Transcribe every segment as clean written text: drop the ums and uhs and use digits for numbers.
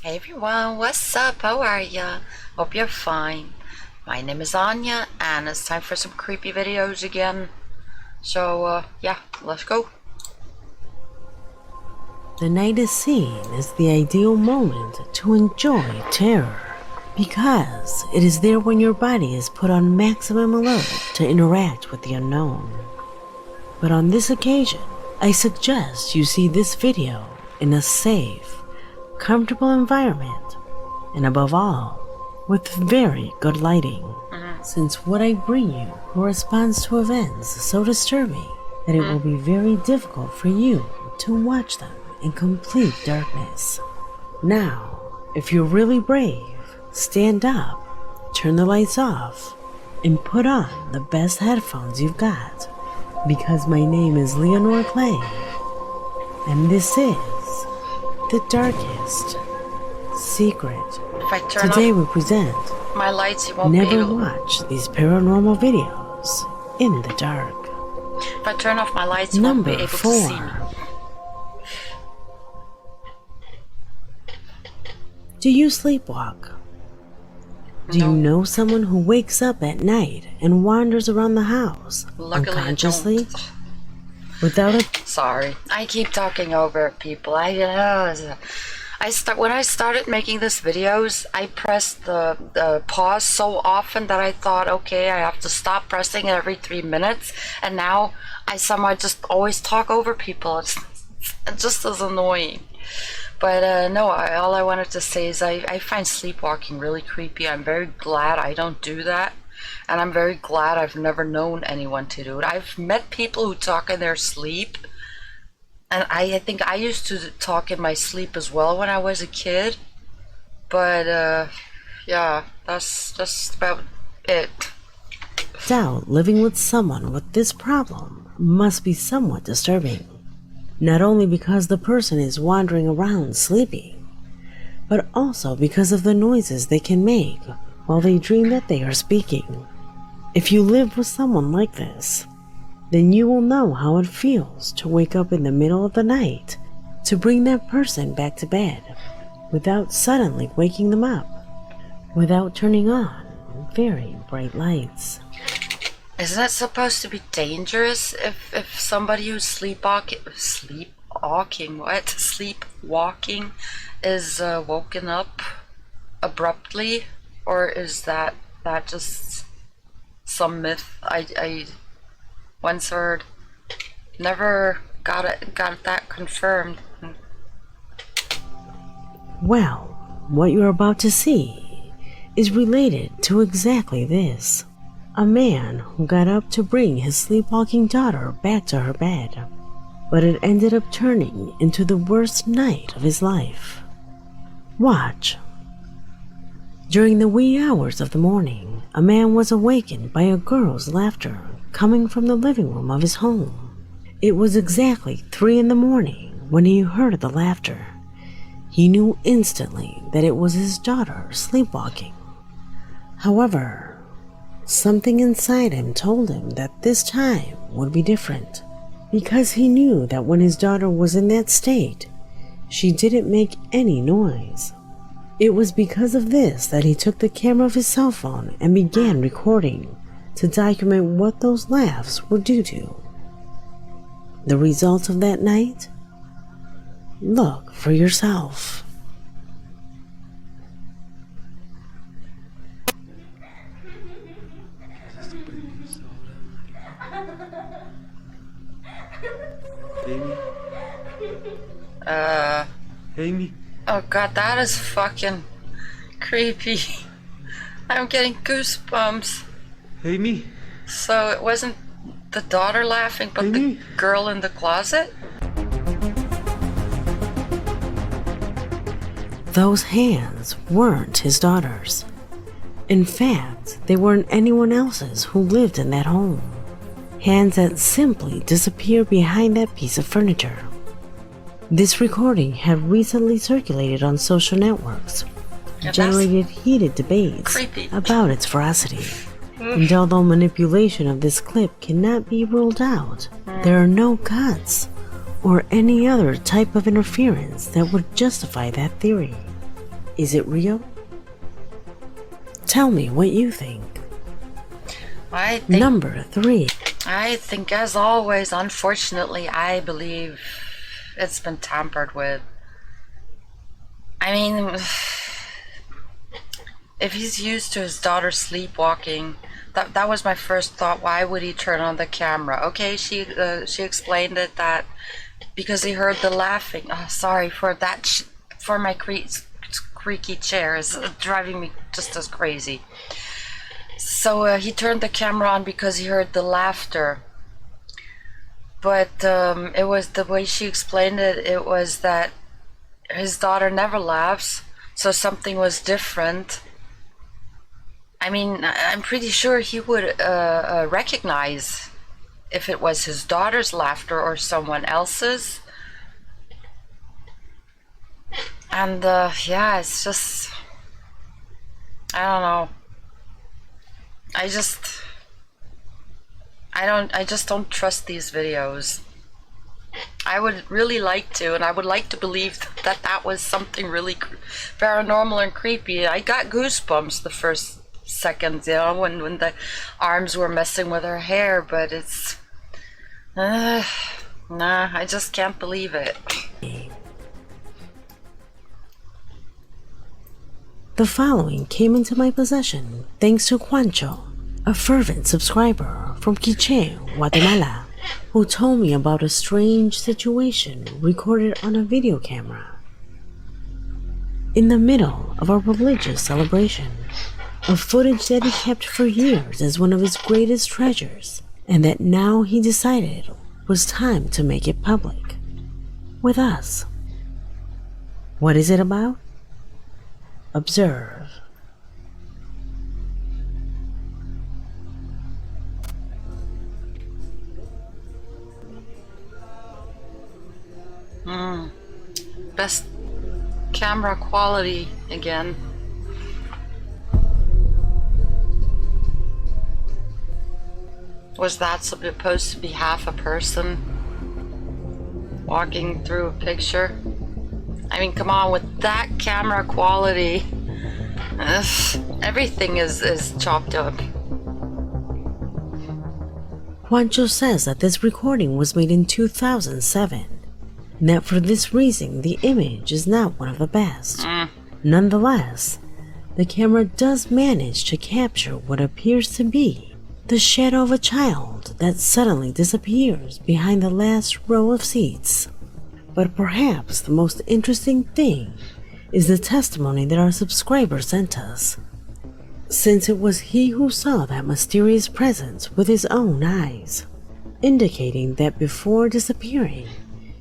Hey everyone, what's up? How are ya? Hope you're fine. My name is Anya, and it's time for some creepy videos again. So, yeah, let's go. The night is seen as the ideal moment to enjoy terror, because it is there when your body is put on maximum alert to interact with the unknown. But on this occasion, I suggest you see this video in a safe, comfortable environment, and above all, with very good lighting, since what I bring you corresponds to events so disturbing that it will be very difficult for you to watch them in complete darkness. Now, if you're really brave, stand up, turn the lights off, and put on the best headphones you've got, because my name is Leonore Clay, and this is the darkest secret. If I turn Today off we present my lights, you won't be Never able... Watch These Paranormal Videos in the Dark. If I turn off my lights, you won't be Number able to 4. see me. Do you sleepwalk? Do you know someone who wakes up at night and wanders around the house Luckily, unconsciously I don't. without a... Sorry, I keep talking over people. When I started making these videos, I pressed the pause so often that I thought, okay, I have to stop pressing it every 3 minutes, and now I somehow just always talk over people. It's just as annoying. But no, all I wanted to say is I find sleepwalking really creepy. I'm very glad I don't do that. And I'm very glad I've never known anyone to do it. I've met people who talk in their sleep. And I think I used to talk in my sleep as well when I was a kid. But yeah, that's just about it. Doubt living with someone with this problem must be somewhat disturbing. Not only because the person is wandering around sleeping, but also because of the noises they can make while they dream that they are speaking. If you live with someone like this, then you will know how it feels to wake up in the middle of the night to bring that person back to bed without suddenly waking them up, without turning on very bright lights. Isn't it supposed to be dangerous if somebody who's sleepwalking is woken up abruptly, or is that just some myth I once heard? Never got that confirmed. Well, what you're about to see is related to exactly this. A man who got up to bring his sleepwalking daughter back to her bed, but it ended up turning into the worst night of his life. Watch. During the wee hours of the morning, a man was awakened by a girl's laughter coming from the living room of his home. It was exactly 3 in the morning when he heard the laughter. He knew instantly that it was his daughter sleepwalking. However, something inside him told him that this time would be different, because he knew that when his daughter was in that state, she didn't make any noise. It was because of this that he took the camera of his cell phone and began recording to document what those laughs were due to. The results of that night? Look for yourself. Amy? Oh god, that is fucking creepy. I'm getting goosebumps. Amy? So it wasn't the daughter laughing, but the girl in the closet? Those hands weren't his daughter's. In fact, they weren't anyone else's who lived in that home. Hands that simply disappeared behind that piece of furniture. This recording had recently circulated on social networks, generated heated debates about its veracity. And although manipulation of this clip cannot be ruled out, there are no cuts or any other type of interference that would justify that theory. Is it real? Tell me what you think. Number 3. I think, as always, unfortunately, I believe it's been tampered with. I mean, if he's used to his daughter sleepwalking, that was my first thought. Why would he turn on the camera? Okay, she explained it that because he heard the laughing. Oh, sorry for that. For my creaky chair is driving me just as crazy. So he turned the camera on because he heard the laughter. But it was the way she explained it. It was that his daughter never laughs, so something was different. I mean, I'm pretty sure he would recognize if it was his daughter's laughter or someone else's. And yeah, it's just, I don't know. I just don't trust these videos. I would really like to, and I would like to believe that that was something really paranormal and creepy. I got goosebumps the first seconds, you know, when the arms were messing with her hair, but it's nah, I just can't believe it. The following came into my possession thanks to Juancho, a fervent subscriber from Quiche, Guatemala, who told me about a strange situation recorded on a video camera. In the middle of a religious celebration, a footage that he kept for years as one of his greatest treasures, and that now he decided was time to make it public. With us. What is it about? Observe. Best camera quality again. Was that supposed to be half a person walking through a picture? I mean, come on, with that camera quality, everything is chopped up. Juancho says that this recording was made in 2007, and that for this reason the image is not one of the best. Nonetheless, the camera does manage to capture what appears to be the shadow of a child that suddenly disappears behind the last row of seats. But perhaps the most interesting thing is the testimony that our subscriber sent us, since it was he who saw that mysterious presence with his own eyes, indicating that before disappearing,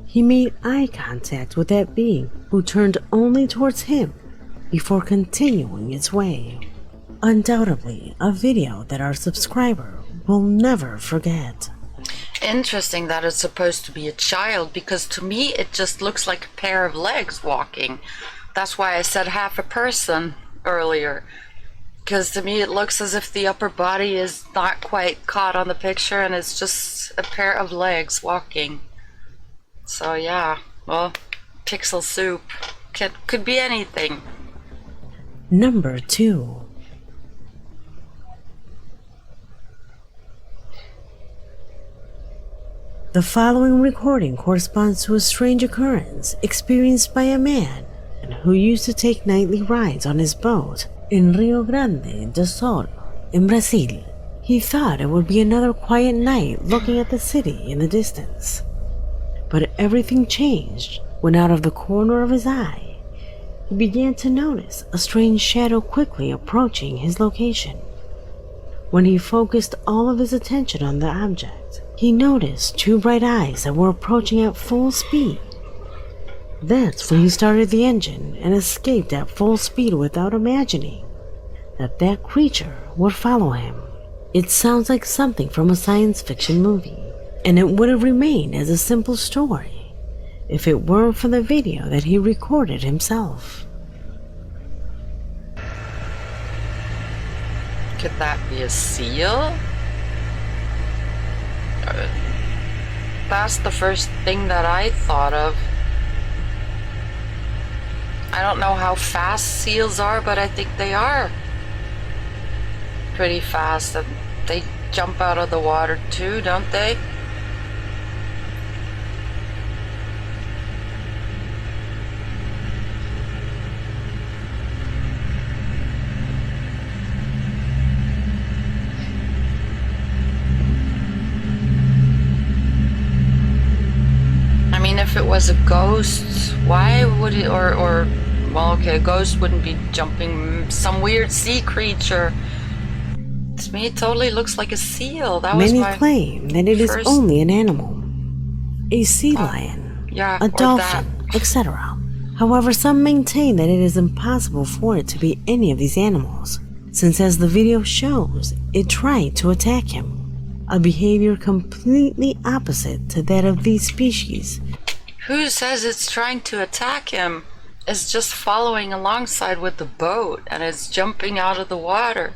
he made eye contact with that being who turned only towards him before continuing its way. Undoubtedly, a video that our subscriber will never forget. Interesting that it's supposed to be a child, because to me it just looks like a pair of legs walking. That's why I said half a person earlier, because to me it looks as if the upper body is not quite caught on the picture and it's just a pair of legs walking. So yeah, well, pixel soup could be anything. Number 2. The following recording corresponds to a strange occurrence experienced by a man who used to take nightly rides on his boat in Rio Grande do Sul, in Brazil. He thought it would be another quiet night looking at the city in the distance. But everything changed when out of the corner of his eye, he began to notice a strange shadow quickly approaching his location. When he focused all of his attention on the object, he noticed 2 bright eyes that were approaching at full speed. That's when he started the engine and escaped at full speed without imagining that that creature would follow him. It sounds like something from a science fiction movie, and it would have remained as a simple story if it weren't for the video that he recorded himself. Could that be a seal? That's the first thing that I thought of. I don't know how fast seals are, but I think they are pretty fast. And they jump out of the water too, don't they? I mean, if it was a ghost, why would it, well, okay, a ghost wouldn't be jumping. Some weird sea creature. To me, it totally looks like a seal. That was Many my claim that it is first- only an animal, a sea lion, yeah, a or dolphin, etc. However, some maintain that it is impossible for it to be any of these animals, since as the video shows, it tried to attack him, a behavior completely opposite to that of these species. Who says it's trying to attack him? It's just following alongside with the boat and it's jumping out of the water.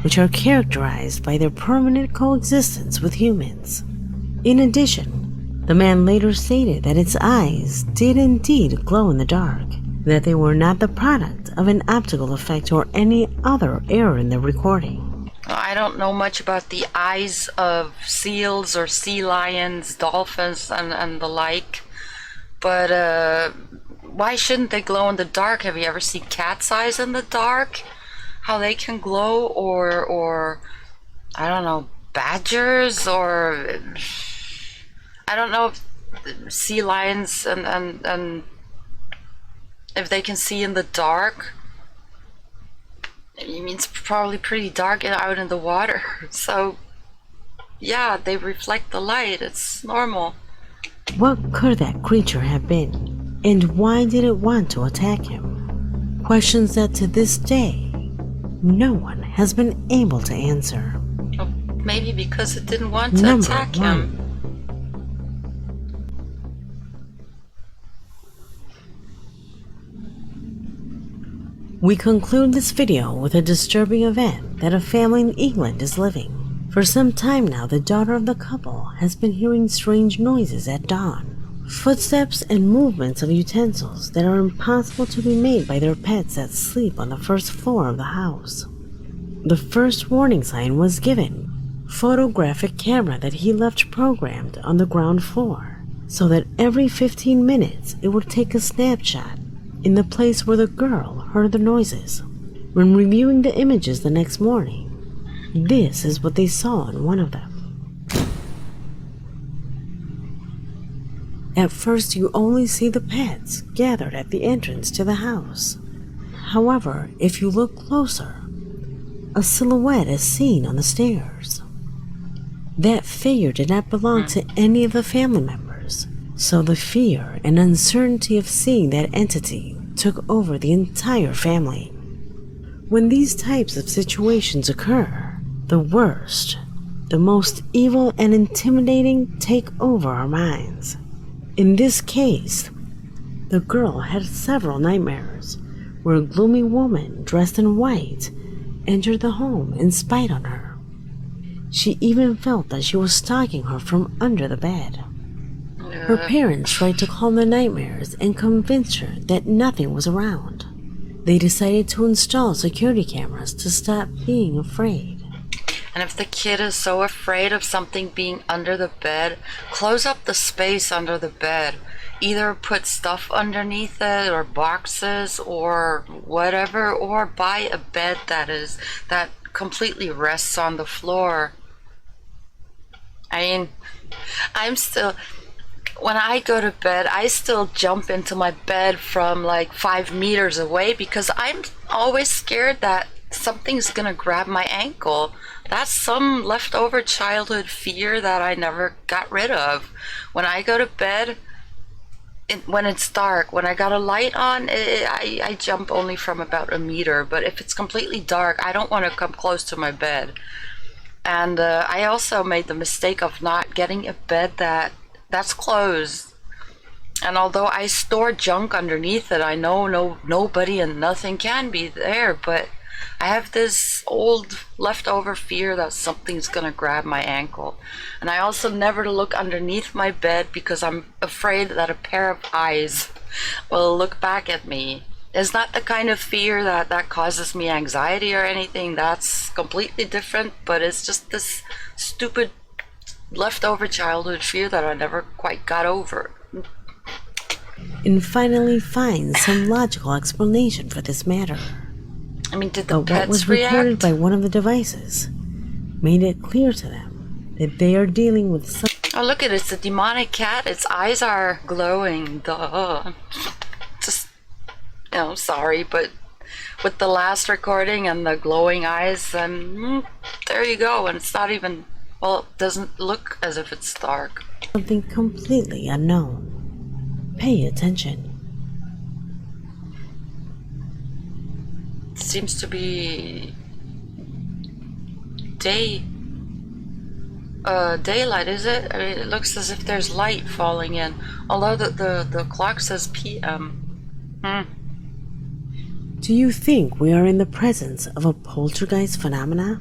Which are characterized by their permanent coexistence with humans. In addition, the man later stated that its eyes did indeed glow in the dark, that they were not the product of an optical effect or any other error in the recording. I don't know much about the eyes of seals or sea lions, dolphins, and the like, but why shouldn't they glow in the dark? Have you ever seen cat's eyes in the dark? How they can glow, or I don't know, badgers, or I don't know if sea lions and if they can see in the dark. I mean, it's probably pretty dark out in the water, so yeah, they reflect the light. It's normal. What could that creature have been, and why did it want to attack him? Questions that to this day, no one has been able to answer. Oh, maybe because it didn't want to Number attack one. him. We conclude this video with a disturbing event that a family in England is living. For some time now, the daughter of the couple has been hearing strange noises at dawn. Footsteps and movements of utensils that are impossible to be made by their pets that sleep on the first floor of the house. The first warning sign was given. Photographic camera that he left programmed on the ground floor, so that every 15 minutes it would take a snapshot in the place where the girl heard the noises. When reviewing the images the next morning, this is what they saw in one of them. At first, you only see the pets gathered at the entrance to the house. However, if you look closer, a silhouette is seen on the stairs. That figure did not belong to any of the family members, so the fear and uncertainty of seeing that entity took over the entire family. When these types of situations occur, the worst, the most evil and intimidating take over our minds. In this case, the girl had several nightmares where a gloomy woman dressed in white entered the home and spied on her. She even felt that she was stalking her from under the bed. Her parents tried to calm the nightmares and convince her that nothing was around. They decided to install security cameras to stop being afraid. And if the kid is so afraid of something being under the bed, close up the space under the bed. Either put stuff underneath it, or boxes, or whatever, or buy a bed that completely rests on the floor. I mean, when I go to bed, I still jump into my bed from like 5 meters away because I'm always scared that something's gonna grab my ankle. That's some leftover childhood fear that I never got rid of. When I go to bed, when it's dark, when I got a light on, I jump only from about 1 meter. But if it's completely dark, I don't want to come close to my bed. And I also made the mistake of not getting a bed that's closed. And although I store junk underneath it, I know nobody and nothing can be there, but I have this old leftover fear that something's gonna grab my ankle. And I also never look underneath my bed because I'm afraid that a pair of eyes Well, look back at me. It's not the kind of fear that causes me anxiety or anything. That's completely different, but it's just this stupid leftover childhood fear that I never quite got over. And finally find some logical explanation for this matter. I mean, did the But what was pets recorded react? by one of the devices made it clear to them that they are dealing with some Oh, look at it. It's a demonic cat. Its eyes are glowing. Duh. Just, sorry, but with the last recording and the glowing eyes, there you go. And it's not even, well, it doesn't look as if it's dark. something completely unknown. Pay attention. It seems to be daylight, is it? I mean, it looks as if there's light falling in. Although the clock says PM. Do you think we are in the presence of a poltergeist phenomena?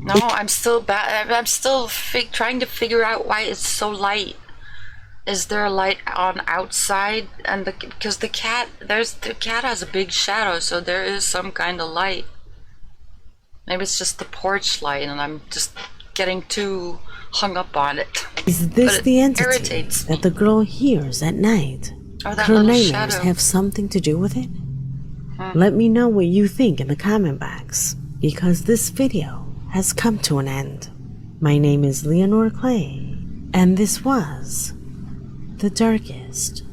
No, I'm still I'm still trying to figure out why it's so light. Is there a light on outside? And because the cat has a big shadow, so there is some kind of light. Maybe it's just the porch light, and I'm just getting too hung up on it. Is this But the it entity irritates me. that the girl hears at night? Or that Could her little nightmares shadow. have something to do with it? Let me know what you think in the comment box, because this video has come to an end. My name is Leonore Clay, and this was The Darkest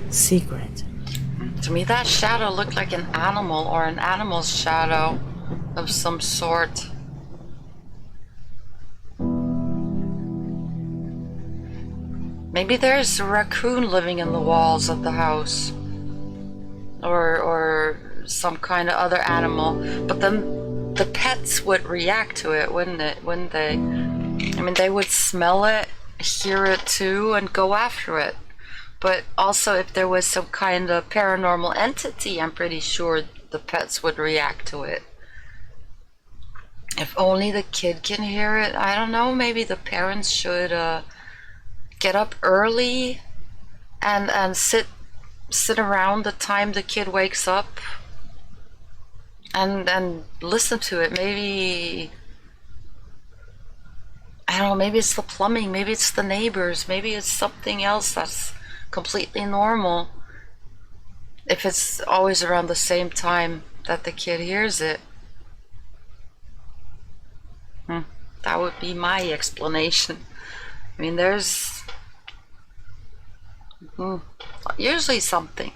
Secret. To me, that shadow looked like an animal, or an animal's shadow of some sort. Maybe there's a raccoon living in the walls of the house. Or some kind of other animal. But then the pets would react to it, wouldn't they? I mean, they would smell it, hear it too, and go after it. But also, if there was some kind of paranormal entity, I'm pretty sure the pets would react to it. If only the kid can hear it. I don't know, maybe the parents should get up early and sit around the time the kid wakes up and listen to it. Maybe, I don't know, maybe it's the plumbing, maybe it's the neighbors, maybe it's something else that's completely normal if it's always around the same time that the kid hears it. That would be my explanation. I mean, there's usually something.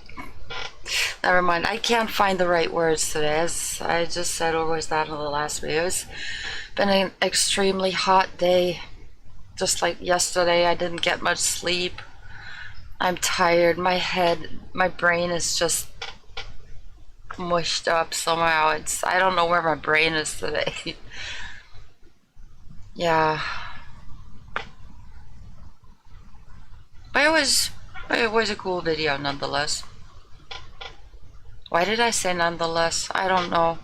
Never mind, I can't find the right words today. As I just said, or was that in the last video? It's been an extremely hot day. Just like yesterday, I didn't get much sleep. I'm tired. My brain is just mushed up somehow. I don't know where my brain is today. Yeah. But it was a cool video nonetheless. Why did I say nonetheless? I don't know.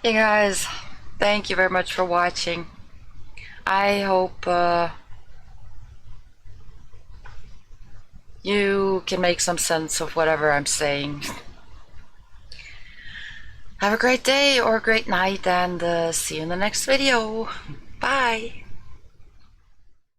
You guys, thank you very much for watching. I hope you can make some sense of whatever I'm saying. Have a great day or a great night, and see you in the next video. Bye.